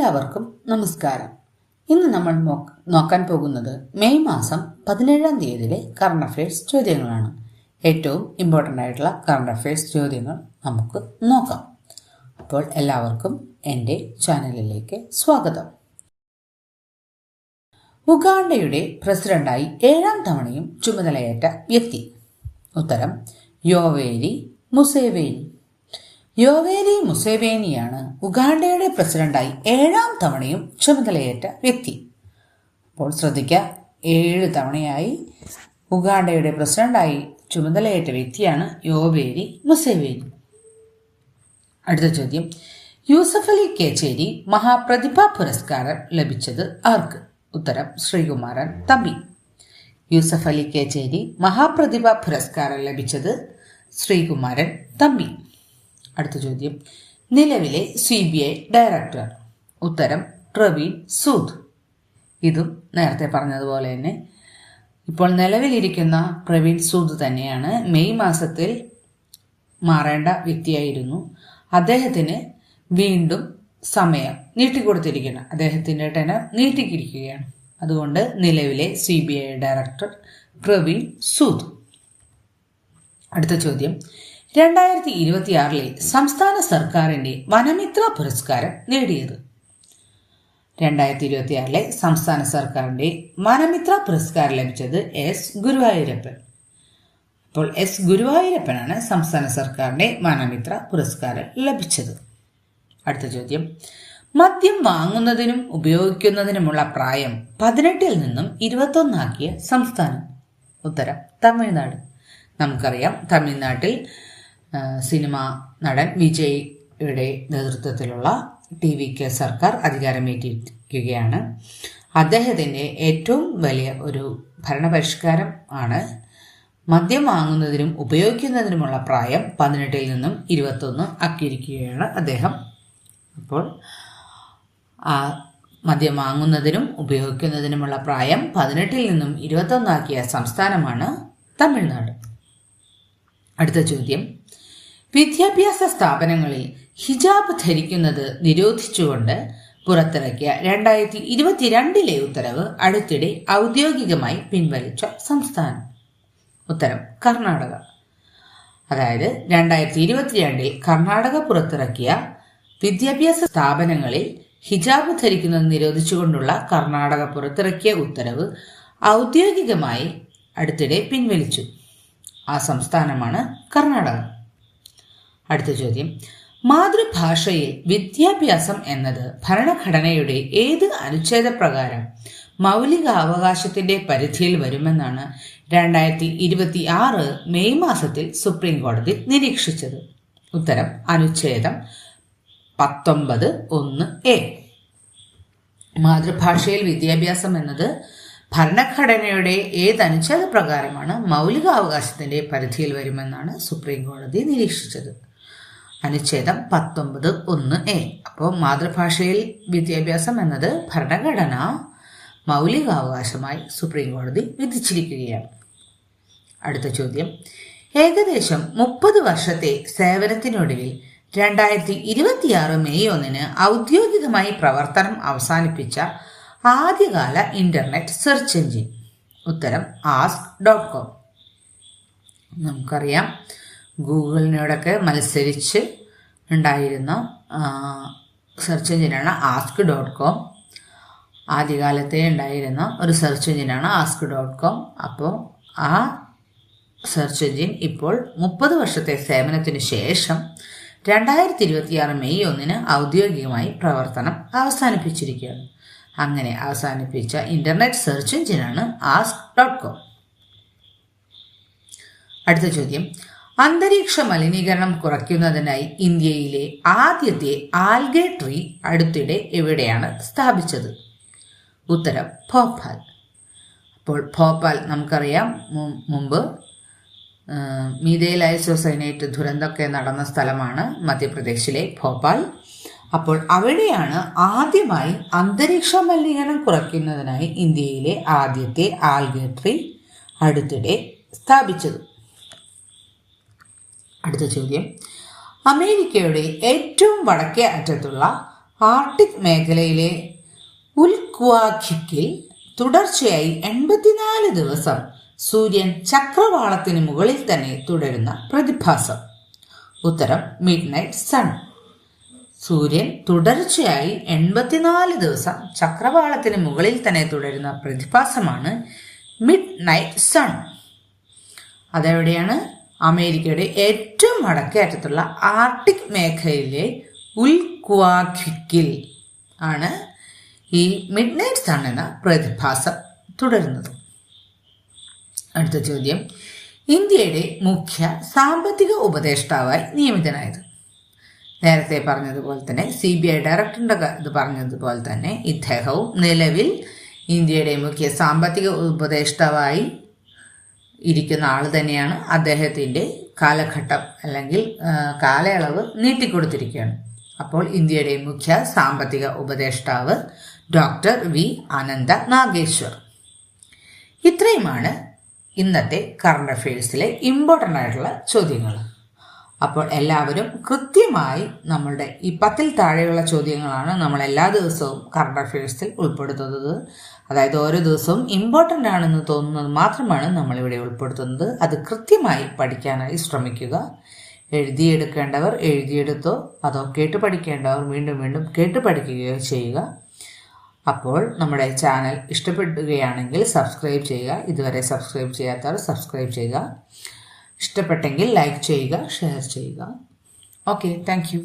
എല്ലാവർക്കും നമസ്കാരം. ഇന്ന് നമ്മൾ നോക്കാൻ പോകുന്നത് മെയ് മാസം 17-ാം തീയതിയിലെ കറണ്ട് അഫയേഴ്സ് ചോദ്യങ്ങളാണ്. ഏറ്റവും ഇമ്പോർട്ടൻ്റ് ആയിട്ടുള്ള കറണ്ട് അഫയേഴ്സ് ചോദ്യങ്ങൾ നമുക്ക് നോക്കാം. അപ്പോൾ എല്ലാവർക്കും എൻ്റെ ചാനലിലേക്ക് സ്വാഗതം. ഉഗാണ്ടയുടെ പ്രസിഡന്റായി 7-ാം തവണയും ചുമതലയേറ്റ വ്യക്തി. ഉത്തരം യോവേരി മുസേവേനി. യോവേരി മുസേവേനിയാണ് ഉഗാണ്ടയുടെ പ്രസിഡന്റായി 7-ാം തവണയും ചുമതലയേറ്റ വ്യക്തി. അപ്പോൾ ശ്രദ്ധിക്കുക, 7 തവണയായി ഉഗാണ്ടയുടെ പ്രസിഡന്റായി ചുമതലയേറ്റ വ്യക്തിയാണ് യോവേരി മുസേവേനി. അടുത്ത ചോദ്യം, യൂസഫ് അലി കേച്ചേരി മഹാപ്രതിഭാ പുരസ്കാരം ലഭിച്ചത് ആർക്ക്? ഉത്തരം ശ്രീകുമാരൻ തമ്പി. യൂസഫ് അലി കേച്ചേരി മഹാപ്രതിഭാ പുരസ്കാരം ലഭിച്ചത് ശ്രീകുമാരൻ തമ്പി. അടുത്ത ചോദ്യം, നിലവിലെ CBI ഡയറക്ടർ? ഉത്തരം പ്രവീൺ സൂദ്. ഇതും നേരത്തെ പറഞ്ഞതുപോലെ തന്നെ ഇപ്പോൾ നിലവിലിരിക്കുന്ന പ്രവീൺ സൂദ് തന്നെയാണ്. മെയ് മാസത്തിൽ മാറേണ്ട വ്യക്തിയായിരുന്നു. അദ്ദേഹത്തിന് വീണ്ടും സമയം നീട്ടിക്കൊടുത്തിരിക്കുകയാണ്. അദ്ദേഹത്തിൻ്റെ ടെനർ നീട്ടിക്കിരിക്കുകയാണ്. അതുകൊണ്ട് നിലവിലെ CBI ഡയറക്ടർ പ്രവീൺ സൂദ്. അടുത്ത ചോദ്യം, 2026 സംസ്ഥാന സർക്കാരിന്റെ വനമിത്ര പുരസ്കാരം നേടിയത്? 2026 സംസ്ഥാന സർക്കാരിന്റെ വനമിത്ര പുരസ്കാരം ലഭിച്ചത് S ഗുരുവായൂരപ്പൻ. അപ്പോൾ S ഗുരുവായൂരപ്പനാണ് സംസ്ഥാന സർക്കാരിന്റെ വനമിത്ര പുരസ്കാരം ലഭിച്ചത്. അടുത്ത ചോദ്യം, മദ്യം വാങ്ങുന്നതിനും ഉപയോഗിക്കുന്നതിനുമുള്ള പ്രായം 18-ൽ നിന്നും 21 ആക്കിയ സംസ്ഥാനം? ഉത്തരം തമിഴ്നാട്. നമുക്കറിയാം, തമിഴ്നാട്ടിൽ സിനിമാ നടൻ വിജയുടെ നേതൃത്വത്തിലുള്ള TVK സർക്കാർ അധികാരമേറ്റിരിക്കുകയാണ്. അദ്ദേഹത്തിൻ്റെ ഏറ്റവും വലിയ ഒരു ഭരണപരിഷ്കാരം ആണ് മദ്യം വാങ്ങുന്നതിനും ഉപയോഗിക്കുന്നതിനുമുള്ള പ്രായം 18-ൽ നിന്നും 21 ആക്കിയിരിക്കുകയാണ് അദ്ദേഹം. അപ്പോൾ മദ്യം വാങ്ങുന്നതിനും ഉപയോഗിക്കുന്നതിനുമുള്ള പ്രായം 18-ൽ നിന്നും 21 ആക്കിയ സംസ്ഥാനമാണ് തമിഴ്നാട്. അടുത്ത ചോദ്യം, വിദ്യാഭ്യാസ സ്ഥാപനങ്ങളിൽ ഹിജാബ് ധരിക്കുന്നത് നിരോധിച്ചുകൊണ്ട് പുറത്തിറക്കിയ 2022 ഉത്തരവ് അടുത്തിടെ ഔദ്യോഗികമായി പിൻവലിച്ച സംസ്ഥാനം? ഉത്തരം കർണാടക. അതായത് 2022 കർണാടക പുറത്തിറക്കിയ വിദ്യാഭ്യാസ സ്ഥാപനങ്ങളിൽ ഹിജാബ് ധരിക്കുന്നത് നിരോധിച്ചുകൊണ്ടുള്ള കർണാടക പുറത്തിറക്കിയ ഉത്തരവ് ഔദ്യോഗികമായി അടുത്തിടെ പിൻവലിച്ചു. ആ സംസ്ഥാനമാണ് കർണാടക. അടുത്ത ചോദ്യം, മാതൃഭാഷയിൽ വിദ്യാഭ്യാസം എന്നത് ഭരണഘടനയുടെ ഏത് അനുച്ഛേദപ്രകാരം മൗലികാവകാശത്തിന്റെ പരിധിയിൽ വരുമെന്നാണ് 2026 മെയ് മാസത്തിൽ സുപ്രീം കോടതി നിരീക്ഷിച്ചത്? ഉത്തരം അനുച്ഛേദം 19(1)(a). മാതൃഭാഷയിൽ വിദ്യാഭ്യാസം എന്നത് ഭരണഘടനയുടെ ഏത് അനുച്ഛേദ പ്രകാരമാണ് മൗലികാവകാശത്തിന്റെ പരിധിയിൽ വരുമെന്നാണ് സുപ്രീം കോടതി നിരീക്ഷിച്ചത്? അനുച്ഛേദം 19(1)(a). അപ്പോൾ മാതൃഭാഷയിൽ വിദ്യാഭ്യാസം എന്നത് ഭരണഘടന മൗലികാവകാശമായി സുപ്രീം കോടതി വിധിച്ചിരിക്കുകയാണ്. അടുത്ത ചോദ്യം, ഏകദേശം 30 വർഷത്തെ സേവനത്തിനൊടുവിൽ 2026 മെയ് 1 ഔദ്യോഗികമായി പ്രവർത്തനം അവസാനിപ്പിച്ച ആദ്യകാല ഇന്റർനെറ്റ് സെർച്ച് എഞ്ചിൻ? ഉത്തരം ask.com. നമുക്കറിയാം, ഗൂഗിളിനോടൊക്കെ മത്സരിച്ച് ഉണ്ടായിരുന്ന സെർച്ച് എഞ്ചിനാണ് ask.com. ആദ്യകാലത്തെ ഉണ്ടായിരുന്ന ഒരു സെർച്ച് എഞ്ചിനാണ് ask.com. അപ്പോൾ ആ സെർച്ച് എഞ്ചിൻ ഇപ്പോൾ 30 വർഷത്തെ സേവനത്തിന് ശേഷം 2026 മെയ് 1 ഔദ്യോഗികമായി പ്രവർത്തനം അവസാനിപ്പിച്ചിരിക്കുകയാണ്. അങ്ങനെ അവസാനിപ്പിച്ച ഇന്റർനെറ്റ് സെർച്ച് എഞ്ചിനാണ് ask.com. അടുത്ത ചോദ്യം, അന്തരീക്ഷ മലിനീകരണം കുറയ്ക്കുന്നതിനായി ഇന്ത്യയിലെ ആദ്യത്തെ ആൽഗെ ട്രീ അടുത്തിടെ എവിടെയാണ് സ്ഥാപിച്ചത്? ഉത്തരം ഭോപ്പാൽ. അപ്പോൾ ഭോപ്പാൽ നമുക്കറിയാം, മുമ്പ് മീഥൈൽ ഐസോസൈനേറ്റ് ദുരന്തമൊക്കെ നടന്ന സ്ഥലമാണ് മധ്യപ്രദേശിലെ ഭോപ്പാൽ. അപ്പോൾ അവിടെയാണ് ആദ്യമായി അന്തരീക്ഷ മലിനീകരണം കുറയ്ക്കുന്നതിനായി ഇന്ത്യയിലെ ആദ്യത്തെ ആൽഗെ ട്രീ അടുത്തിടെ സ്ഥാപിച്ചത്. അടുത്ത ചോദ്യം, അമേരിക്കയുടെ ഏറ്റവും വടക്കേ അറ്റത്തുള്ള ആർട്ടിക് മേഖലയിലെ ഉൽക്വാഖിക്കിൽ തുടർച്ചയായി 84 ദിവസം സൂര്യൻ ചക്രവാളത്തിന് മുകളിൽ തന്നെ തുടരുന്ന പ്രതിഭാസം? ഉത്തരം മിഡ് നൈറ്റ് സൺ. സൂര്യൻ തുടർച്ചയായി 84 ദിവസം ചക്രവാളത്തിന് മുകളിൽ തന്നെ തുടരുന്ന പ്രതിഭാസമാണ് മിഡ് നൈറ്റ് സൺ. അതെവിടെയാണ്? അമേരിക്കയുടെ ഏറ്റവും വടക്കേ അറ്റത്തുള്ള ആർട്ടിക് മേഖലയിലെ ഉൽക്വാഖിക്കിൽ ആണ് ഈ മിഡ് നൈറ്റ് സൺ എന്ന പ്രതിഭാസം തുടരുന്നത്. അടുത്ത ചോദ്യം, ഇന്ത്യയുടെ മുഖ്യ സാമ്പത്തിക ഉപദേഷ്ടാവായി നിയമിതനായത്? നേരത്തെ പറഞ്ഞതുപോലെ തന്നെ CBI ഡയറക്ടറിന്റെ ഇത് പറഞ്ഞതുപോലെ തന്നെ ഇദ്ദേഹവും നിലവിൽ ഇന്ത്യയുടെ മുഖ്യ സാമ്പത്തിക ഉപദേഷ്ടാവായി ഇരിക്കുന്ന ആൾ തന്നെയാണ്. അദ്ദേഹത്തിൻ്റെ കാലഘട്ടം അല്ലെങ്കിൽ കാലയളവ് നീട്ടിക്കൊടുത്തിരിക്കുകയാണ്. അപ്പോൾ ഇന്ത്യയുടെ മുഖ്യ സാമ്പത്തിക ഉപദേഷ്ടാവ് ഡോക്ടർ V. അനന്ത നാഗേശ്വർ. ഇത്രയുമാണ് ഇന്നത്തെ കറണ്ട് അഫയേഴ്സിലെ ഇമ്പോർട്ടൻ്റ് ആയിട്ടുള്ള ചോദ്യങ്ങൾ. അപ്പോൾ എല്ലാവരും കൃത്യമായി നമ്മളുടെ ഈ 10ൽ താഴെയുള്ള ചോദ്യങ്ങളാണ് നമ്മൾ എല്ലാ ദിവസവും കറണ്ട് അഫയേഴ്സിൽ ഉൾപ്പെടുത്തുന്നത്. അതായത് ഓരോ ദിവസവും ഇമ്പോർട്ടൻ്റ് ആണെന്ന് തോന്നുന്നത് മാത്രമാണ് നമ്മളിവിടെ ഉൾപ്പെടുത്തുന്നത്. അത് കൃത്യമായി പഠിക്കാനായി ശ്രമിക്കുക. എഴുതിയെടുക്കേണ്ടവർ എഴുതിയെടുത്തോ, അതോ കേട്ട് പഠിക്കേണ്ടവർ വീണ്ടും വീണ്ടും കേട്ട് പഠിക്കുകയോ ചെയ്യുക. അപ്പോൾ നമ്മുടെ ചാനൽ ഇഷ്ടപ്പെടുകയാണെങ്കിൽ സബ്സ്ക്രൈബ് ചെയ്യുക. ഇതുവരെ സബ്സ്ക്രൈബ് ചെയ്യാത്തവർ സബ്സ്ക്രൈബ് ചെയ്യുക. ഇഷ്ടപ്പെട്ടെങ്കിൽ ലൈക്ക് ചെയ്യുക, ഷെയർ ചെയ്യുക. Okay, thank you.